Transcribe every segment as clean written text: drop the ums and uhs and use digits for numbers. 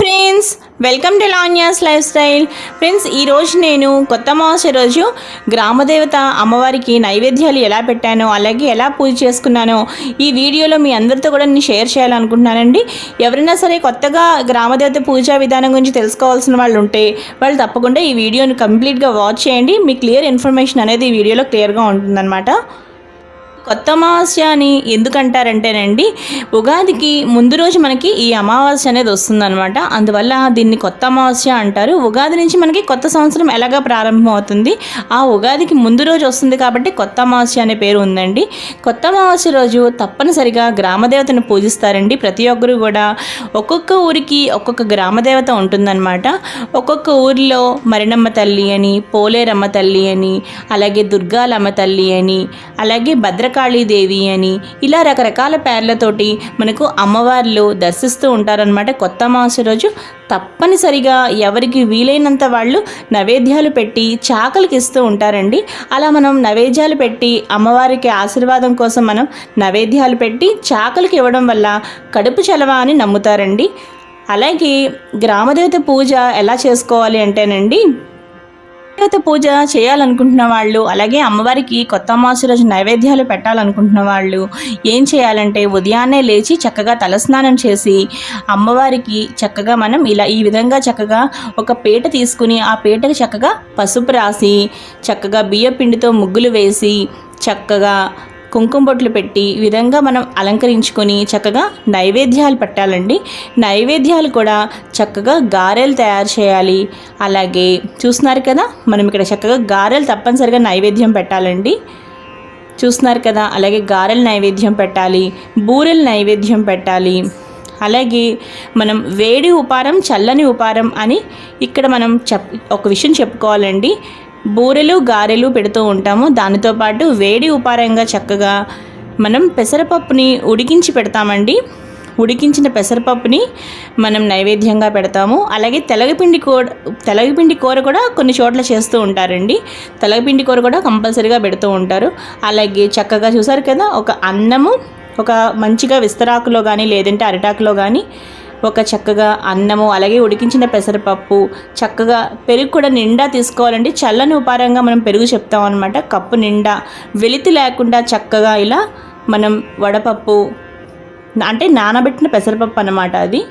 Friends, welcome to Lavanya's life style. Friends, ఈరోజు నేను కొత్త అమావాస్య రోజు గ్రామదేవత అమ్మవారికి నైవేద్యాలు ఎలా పెట్టానో, అలాగే ఎలా పూజ చేసుకున్నానో ఈ వీడియోలో మీ అందరితో కూడా నేను షేర్ చేయాలనుకుంటున్నానండి. ఎవరైనా సరే కొత్తగా గ్రామదేవత పూజా విధానం గురించి తెలుసుకోవాల్సిన వాళ్ళు ఉంటే వాళ్ళు తప్పకుండా ఈ వీడియోని కంప్లీట్గా వాచ్ చేయండి. మీ క్లియర్ ఇన్ఫర్మేషన్ అనేది ఈ వీడియోలో క్లియర్గా ఉంటుందన్నమాట. కొత్త అమావాస్య అని ఎందుకంటారంటేనండి, ఉగాదికి ముందు రోజు మనకి ఈ అమావాస్య అనేది వస్తుందన్నమాట. అందువల్ల దీన్ని కొత్త అమావాస్య అంటారు. ఉగాది నుంచి మనకి కొత్త సంవత్సరం ఎలాగా ప్రారంభం అవుతుంది, ఆ ఉగాదికి ముందు రోజు వస్తుంది కాబట్టి కొత్త అమావాస్య అనే పేరు ఉందండి. కొత్త అమావాస్య రోజు తప్పనిసరిగా గ్రామదేవతను పూజిస్తారండి. ప్రతి ఒక్కరు కూడా ఒక్కొక్క ఊరికి ఒక్కొక్క గ్రామదేవత ఉంటుందన్నమాట. ఒక్కొక్క ఊరిలో మరినమ్మ తల్లి అని, పోలేరమ్మ తల్లి అని, అలాగే దుర్గాలమ్మ తల్లి అని, అలాగే భద్రకాళీదేవి అని, ఇలా రకరకాల పేర్లతోటి మనకు అమ్మవార్లు దర్శిస్తూ ఉంటారనమాట. కొత్త అమావాస్య రోజు తప్పనిసరిగా ఎవరికి వీలైనంత వాళ్ళు నైవేద్యాలు పెట్టి చాకలికి ఇస్తూ ఉంటారండి. అలా మనం నైవేద్యాలు పెట్టి అమ్మవారికి ఆశీర్వాదం కోసం మనం నైవేద్యాలు పెట్టి చాకలికి ఇవ్వడం వల్ల కడుపు చలవ అని నమ్ముతారండి. అలాగే గ్రామదేవత పూజ ఎలా చేసుకోవాలి అంటేనండి, దేవత పూజ చేయాలనుకుంటున్న వాళ్ళు, అలాగే అమ్మవారికి కొత్త అమావాస్య రోజు నైవేద్యాలు పెట్టాలనుకుంటున్న వాళ్ళు ఏం చేయాలంటే, ఉదయాన్నే లేచి చక్కగా తలస్నానం చేసి అమ్మవారికి చక్కగా మనం ఈ విధంగా చక్కగా ఒక పీట తీసుకుని ఆ పీటకి చక్కగా పసుపు రాసి చక్కగా బియ్య పిండితో ముగ్గులు వేసి చక్కగా కుంకుమ బొట్లు పెట్టి ఈ విధంగా మనం అలంకరించుకొని చక్కగా నైవేద్యాలు పెట్టాలండి. నైవేద్యాలు కూడా చక్కగా గారెలు తయారు చేయాలి. అలాగే చూస్తున్నారు కదా, మనం ఇక్కడ చక్కగా గారెలు తప్పనిసరిగా నైవేద్యం పెట్టాలండి. చూస్తున్నారు కదా, అలాగే గారెలు నైవేద్యం పెట్టాలి, బూరెలు నైవేద్యం పెట్టాలి. అలాగే మనం వేడి ఉపారం, చల్లని ఉపారం అని ఇక్కడ మనం ఒక విషయం చెప్పుకోవాలండి. బూరెలు గారెలు పెడుతూ ఉంటాము, దానితో పాటు వేడి ఉపారంగా చక్కగా మనం పెసరపప్పుని ఉడికించి పెడతామండి. ఉడికించిన పెసరపప్పుని మనం నైవేద్యంగా పెడతాము. అలాగే తెలగపిండి కూర కూడా కొన్ని చోట్ల చేస్తూ ఉంటారండి. తెలగపిండి కూర కూడా కంపల్సరీగా పెడుతూ ఉంటారు. అలాగే చక్కగా చూసారు కదా, ఒక అన్నము ఒక మంచిగా విస్తరాకులో కానీ లేదంటే అరిటాకులో కానీ ఒక చక్కగా అన్నము, అలాగే ఉడికించిన పెసరపప్పు, చక్కగా పెరుగు కూడా నిండా తీసుకోవాలండి. చల్లని ఉపారంగా మనం పెరుగు చెప్తాం అనమాట. కప్పు నిండా వెలితి లేకుండా చక్కగా ఇలా మనం వడపప్పు అంటే నానబెట్టిన పెసరపప్పు అన్నమాట. అది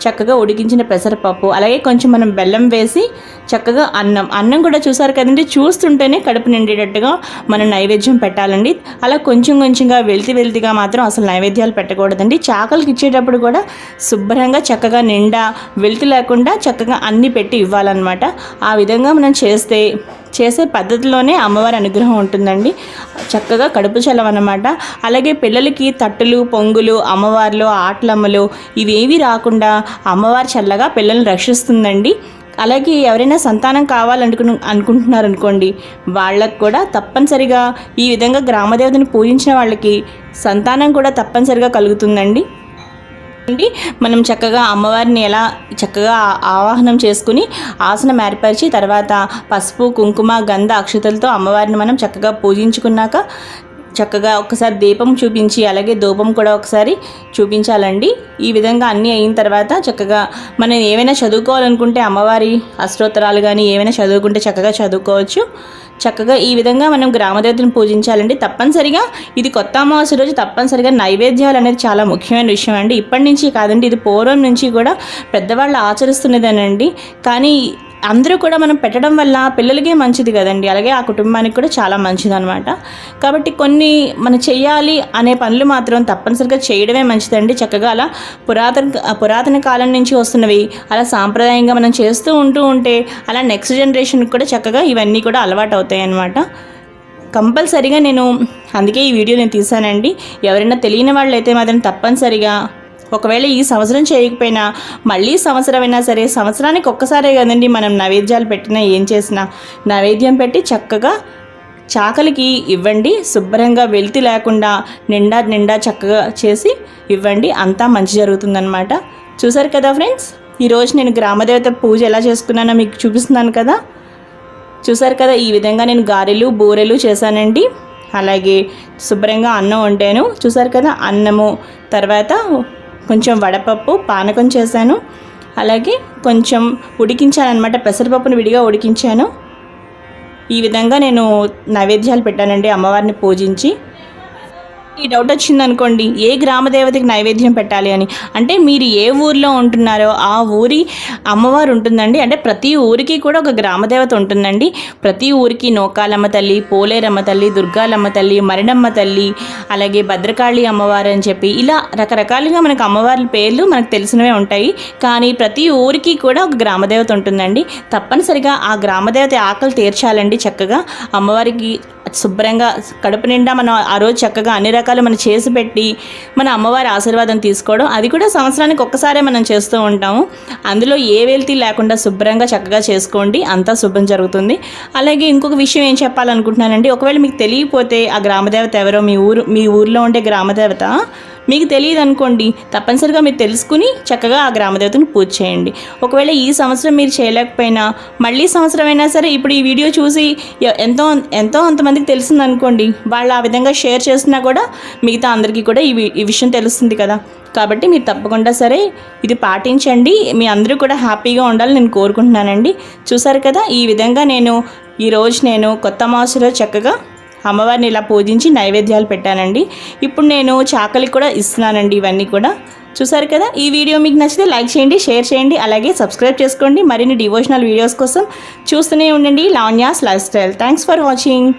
చక్కగా ఉడికించిన పెసరపప్పు, అలాగే కొంచెం మనం బెల్లం వేసి చక్కగా అన్నం కూడా చూసారు కదండి, చూస్తుంటేనే కడుపు నిండేటట్టుగా మనం నైవేద్యం పెట్టాలండి. అలా కొంచెంగా వెలితిగా మాత్రం అసలు నైవేద్యాలు పెట్టకూడదండి. చాకలికి ఇచ్చేటప్పుడు కూడా శుభ్రంగా చక్కగా నిండా వెలితి లేకుండా చక్కగా అన్నీ పెట్టి ఇవ్వాలన్నమాట. ఆ విధంగా మనం చేసే పద్ధతిలోనే అమ్మవారి అనుగ్రహం ఉంటుందండి. చక్కగా కడుపు చలవ అన్నమాట. అలాగే పిల్లలకి తట్టులు, పొంగులు, అమ్మవారిలో ఆటలమ్మలు ఇవేవి రాకుండా అమ్మవారి చల్లగా పిల్లల్ని రక్షిస్తుందండి. అలాగే ఎవరైనా సంతానం అనుకుంటున్నారనుకోండి, వాళ్ళకు కూడా తప్పనిసరిగా ఈ విధంగా గ్రామదేవతని పూజించిన వాళ్ళకి సంతానం కూడా తప్పనిసరిగా కలుగుతుందండి. మనం చక్కగా అమ్మవారిని ఎలా చక్కగా ఆవాహనం చేసుకుని ఆసనం ఏర్పరిచి తర్వాత పసుపు, కుంకుమ, గంధ, అక్షతలతో అమ్మవారిని మనం చక్కగా పూజించుకున్నాక చక్కగా ఒకసారి దీపం చూపించి అలాగే ధూపం కూడా ఒకసారి చూపించాలండి. ఈ విధంగా అన్నీ అయిన తర్వాత చక్కగా మనం ఏమైనా చదువుకోవాలనుకుంటే అమ్మవారి అష్టోత్తరాలు కానీ ఏమైనా చదువుకుంటే చక్కగా చదువుకోవచ్చు. చక్కగా ఈ విధంగా మనం గ్రామదేవతను పూజించాలండి. తప్పనిసరిగా ఇది కొత్త అమావాస్య రోజు తప్పనిసరిగా నైవేద్యాలు అనేది చాలా ముఖ్యమైన విషయం అండి. ఇప్పటి నుంచి కాదండి, ఇది పూర్వం నుంచి కూడా పెద్దవాళ్ళు ఆచరిస్తున్నదేనండి. కానీ అందరూ కూడా మనం పెట్టడం వల్ల పిల్లలకే మంచిది కదండి, అలాగే ఆ కుటుంబానికి కూడా చాలా మంచిది అనమాట. కాబట్టి కొన్ని మనం చెయ్యాలి అనే పనులు మాత్రం తప్పనిసరిగా చేయడమే మంచిదండి. చక్కగా అలా పురాతన కాలం నుంచి వస్తున్నవి అలా సాంప్రదాయంగా మనం చేస్తూ ఉంటే అలా నెక్స్ట్ జనరేషన్కి కూడా చక్కగా ఇవన్నీ కూడా అలవాటు అవుతాయి అన్నమాట. కంపల్సరీగా అందుకే ఈ వీడియో నేను తీసానండి. ఎవరైనా తెలియని వాళ్ళు అయితే మాత్రం తప్పనిసరిగా ఒకవేళ ఈ సంవత్సరం చేయకపోయినా మళ్ళీ సంవత్సరం అయినా సరే, సంవత్సరానికి ఒక్కసారే కదండి మనం నైవేద్యాలు పెట్టినా ఏం చేసినా నైవేద్యం పెట్టి చక్కగా చాకలికి ఇవ్వండి. శుభ్రంగా వెలితి లేకుండా నిండా చక్కగా చేసి ఇవ్వండి. అంతా మంచి జరుగుతుందన్నమాట. చూసారు కదా ఫ్రెండ్స్, ఈరోజు నేను గ్రామదేవత పూజ ఎలా చేసుకున్నానో మీకు చూపిస్తున్నాను కదా. చూసారు కదా, ఈ విధంగా నేను గారెలు, బూరెలు చేశానండి. అలాగే శుభ్రంగా అన్నం వండాను. చూసారు కదా, అన్నము తర్వాత కొంచెం వడపప్పు, పానకం చేశాను. అలాగే కొంచెం ఉడికించాను అనమాట, పెసరపప్పును విడిగా ఉడికించాను. ఈ విధంగా నేను నైవేద్యాలు పెట్టానండి అమ్మవారిని పూజించి. ఈ డౌట్ వచ్చింది అనుకోండి, ఏ గ్రామ దేవతకి నైవేద్యం పెట్టాలి అని. అంటే మీరు ఏ ఊర్లో ఉంటున్నారో ఆ ఊరి అమ్మవారు ఉంటుందండి. అంటే ప్రతి ఊరికి కూడా ఒక గ్రామ దేవత ఉంటుందండి. ప్రతి ఊరికి నోకాలమ్మ తల్లి, పోలేరమ్మ తల్లి, దుర్గాలమ్మ తల్లి, మరిడమ్మ తల్లి, అలాగే భద్రకాళి అమ్మవారు అని చెప్పి ఇలా రకరకాలుగా మనకు అమ్మవారి పేర్లు మనకు తెలిసినవే ఉంటాయి. కానీ ప్రతి ఊరికి కూడా ఒక గ్రామ దేవత ఉంటుందండి. తప్పనిసరిగా ఆ గ్రామ దేవత ఆకలి తీర్చాలండి. చక్కగా అమ్మవారికి శుభ్రంగా కడుపు నిండా మనం ఆ రోజు చక్కగా అన్ని రకాలు మనం చేసి పెట్టి మన అమ్మవారి ఆశీర్వాదం తీసుకోవడం, అది కూడా సంవత్సరానికి ఒక్కసారే మనం చేస్తూ ఉంటాము. అందులో ఏ వెల్తీ లేకుండా శుభ్రంగా చక్కగా చేసుకోండి, అంతా శుభ్రం జరుగుతుంది. అలాగే ఇంకొక విషయం ఏం చెప్పాలనుకుంటున్నానండి, ఒకవేళ మీకు తెలియకపోతే ఆ గ్రామదేవత ఎవరో, మీ ఊరిలో ఉండే గ్రామదేవత మీకు తెలియదు అనుకోండి, తప్పనిసరిగా మీరు తెలుసుకుని చక్కగా ఆ గ్రామదేవతను పూజ చేయండి. ఒకవేళ ఈ సంవత్సరం మీరు చేయలేకపోయినా మళ్ళీ సంవత్సరం అయినా సరే ఇప్పుడు ఈ వీడియో చూసి ఎంతో అంతమందికి తెలిసింది అనుకోండి, వాళ్ళు ఆ విధంగా షేర్ చేసినా కూడా మిగతా అందరికీ కూడా ఈ విషయం తెలుస్తుంది కదా. కాబట్టి మీరు తప్పకుండా సరే ఇది పాటించండి. మీ అందరూ కూడా హ్యాపీగా ఉండాలని నేను కోరుకుంటున్నానండి. చూసారు కదా, ఈ విధంగా ఈరోజు నేను కొత్త మాసంలో చక్కగా అమ్మవారిని ఇలా పూజించి నైవేద్యాలు పెట్టానండి. ఇప్పుడు నేను చాకలికి కూడా ఇస్తున్నానండి. ఇవన్నీ కూడా చూసారు కదా. ఈ వీడియో మీకు నచ్చితే లైక్ చేయండి, షేర్ చేయండి, అలాగే సబ్స్క్రైబ్ చేసుకోండి. మరిన్ని డివోషనల్ వీడియోస్ కోసం చూస్తూనే ఉండండి Lavanya's life style. Thanks for watching.